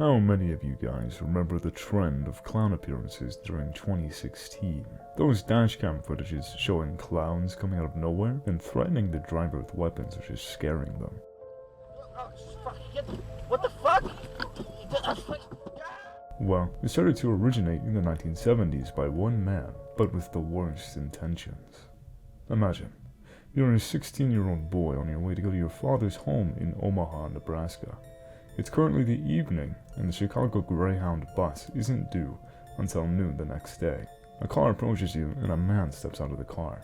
How many of you guys remember the trend of clown appearances during 2016? Those dashcam footages showing clowns coming out of nowhere and threatening the driver with weapons or just scaring them. What the fuck? Well, it started to originate in the 1970s by one man, but with the worst intentions. Imagine, you're a 16-year-old boy on your way to go to your father's home in Omaha, Nebraska. It's currently the evening, and the Chicago Greyhound bus isn't due until noon the next day. A car approaches you, and a man steps out of the car.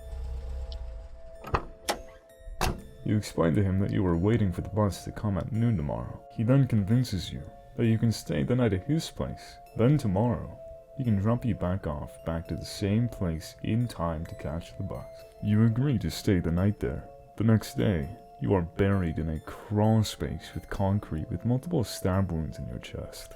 You explain to him that you are waiting for the bus to come at noon tomorrow. He then convinces you that you can stay the night at his place. Then tomorrow, he can drop you back to the same place in time to catch the bus. You agree to stay the night there. The next day, you are buried in a crawl space with concrete with multiple stab wounds in your chest.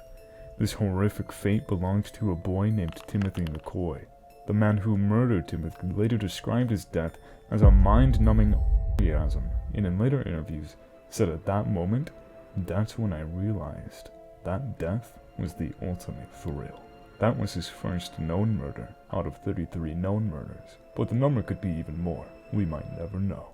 This horrific fate belonged to a boy named Timothy McCoy. The man who murdered Timothy later described his death as a mind-numbing orgasm, and in later interviews said at that moment, "That's when I realized that death was the ultimate thrill." That was his first known murder out of 33 known murders, but the number could be even more. We might never know.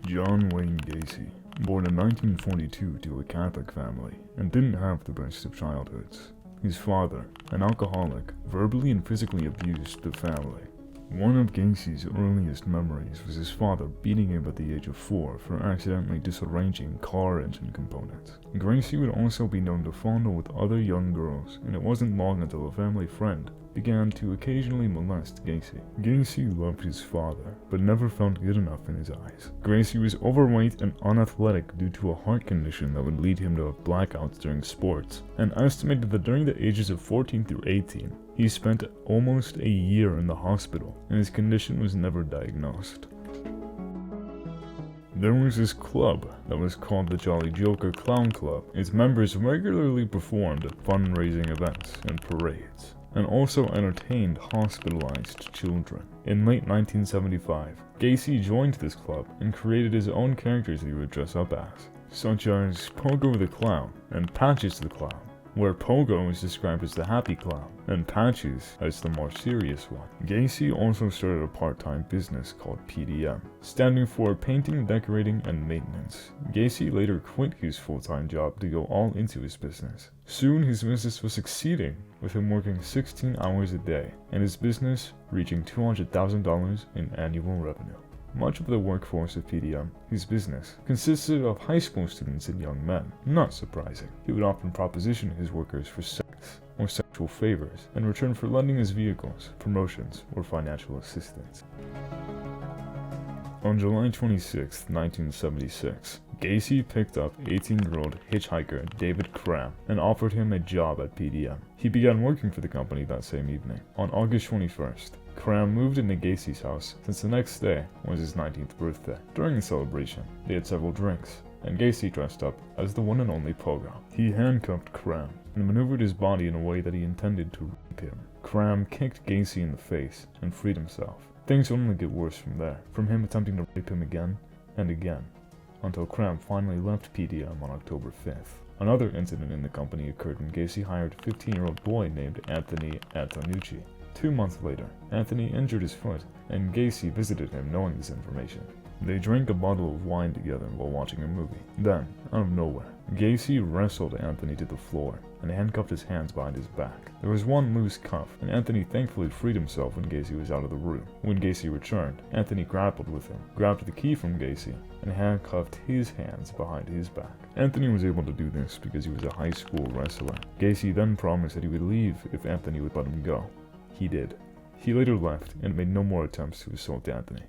John Wayne Gacy, born in 1942 to a Catholic family, and didn't have the best of childhoods. His father, an alcoholic, verbally and physically abused the family. One of Gacy's earliest memories was his father beating him at the age of 4 for accidentally disarranging car engine components. Gacy would also be known to fondle with other young girls, and it wasn't long until a family friend began to occasionally molest Gacy. Gacy loved his father, but never felt good enough in his eyes. Gacy was overweight and unathletic due to a heart condition that would lead him to have blackouts during sports, and estimated that during the ages of 14 through 18, he spent almost a year in the hospital, and his condition was never diagnosed. There was this club that was called the Jolly Joker Clown Club. Its members regularly performed at fundraising events and parades, and also entertained hospitalized children. In late 1975, Gacy joined this club and created his own characters he would dress up as, such as Pogo the Clown and Patches the Clown, where Pogo is described as the happy clown, and Patches as the more serious one. Gacy also started a part-time business called PDM, standing for Painting, Decorating, and Maintenance. Gacy later quit his full-time job to go all into his business. Soon his business was succeeding, with him working 16 hours a day, and his business reaching $200,000 in annual revenue. Much of the workforce of PDM, his business, consisted of high school students and young men. Not surprising. He would often proposition his workers for sex or sexual favors in return for lending his vehicles, promotions, or financial assistance. On July 26, 1976, Gacy picked up 18-year-old hitchhiker David Cram and offered him a job at PDM. He began working for the company that same evening. On August 21st, Cram moved into Gacy's house since the next day was his 19th birthday. During the celebration, they had several drinks, and Gacy dressed up as the one and only Pogo. He handcuffed Cram and maneuvered his body in a way that he intended to rape him. Cram kicked Gacy in the face and freed himself. Things would only get worse from there, from him attempting to rape him again and again, until Cram finally left PDM on October 5th. Another incident in the company occurred when Gacy hired a 15-year-old boy named Anthony Antonucci. 2 months later, Anthony injured his foot, and Gacy visited him knowing this information. They drank a bottle of wine together while watching a movie. Then, out of nowhere, Gacy wrestled Anthony to the floor and handcuffed his hands behind his back. There was one loose cuff, and Anthony thankfully freed himself when Gacy was out of the room. When Gacy returned, Anthony grappled with him, grabbed the key from Gacy, and handcuffed his hands behind his back. Anthony was able to do this because he was a high school wrestler. Gacy then promised that he would leave if Anthony would let him go. He did. He later left and made no more attempts to assault Anthony.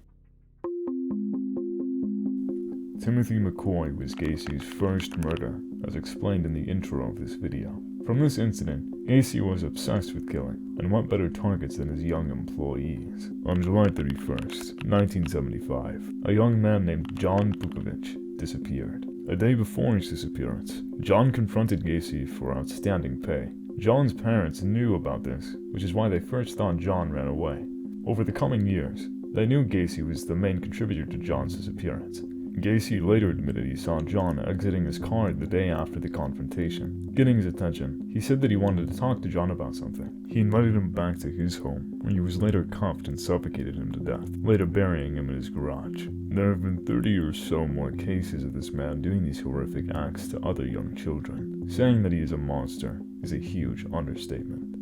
Timothy McCoy was Gacy's first murder, as explained in the intro of this video. From this incident, Gacy was obsessed with killing, and what better targets than his young employees. On July 31st, 1975, a young man named John Bukovich disappeared. A day before his disappearance, John confronted Gacy for outstanding pay. John's parents knew about this, which is why they first thought John ran away. Over the coming years, they knew Gacy was the main contributor to John's disappearance. Gacy later admitted he saw John exiting his car the day after the confrontation. Getting his attention, he said that he wanted to talk to John about something. He invited him back to his home, where he was later cuffed and suffocated him to death, later burying him in his garage. There have been 30 or so more cases of this man doing these horrific acts to other young children. Saying that he is a monster is a huge understatement.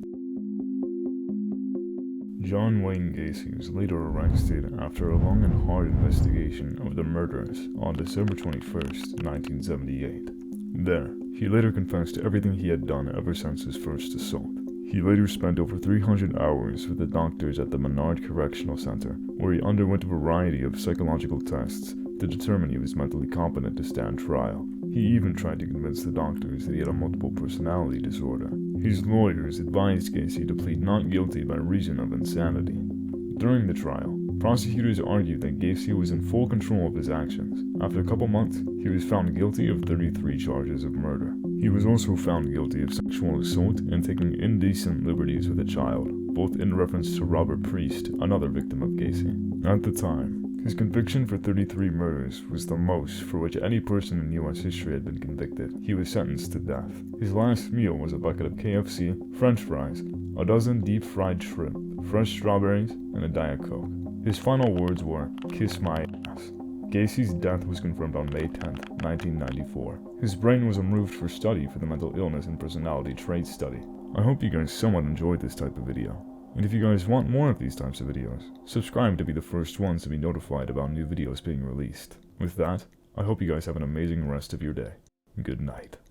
John Wayne Gacy was later arrested after a long and hard investigation of the murders on December 21st, 1978. There, he later confessed to everything he had done ever since his first assault. He later spent over 300 hours with the doctors at the Menard Correctional Center, where he underwent a variety of psychological tests to determine he was mentally competent to stand trial. He even tried to convince the doctors that he had a multiple personality disorder. His lawyers advised Gacy to plead not guilty by reason of insanity. During the trial, prosecutors argued that Gacy was in full control of his actions. After a couple months, he was found guilty of 33 charges of murder. He was also found guilty of sexual assault and taking indecent liberties with a child, both in reference to Robert Priest, another victim of Gacy. At the time, his conviction for 33 murders was the most for which any person in US history had been convicted. He was sentenced to death. His last meal was a bucket of KFC, French fries, a dozen deep-fried shrimp, fresh strawberries, and a Diet Coke. His final words were, "Kiss my ass." Gacy's death was confirmed on May 10, 1994. His brain was removed for study for the mental illness and personality trait study. I hope you guys somewhat enjoyed this type of video. And if you guys want more of these types of videos, subscribe to be the first ones to be notified about new videos being released. With that, I hope you guys have an amazing rest of your day. Good night.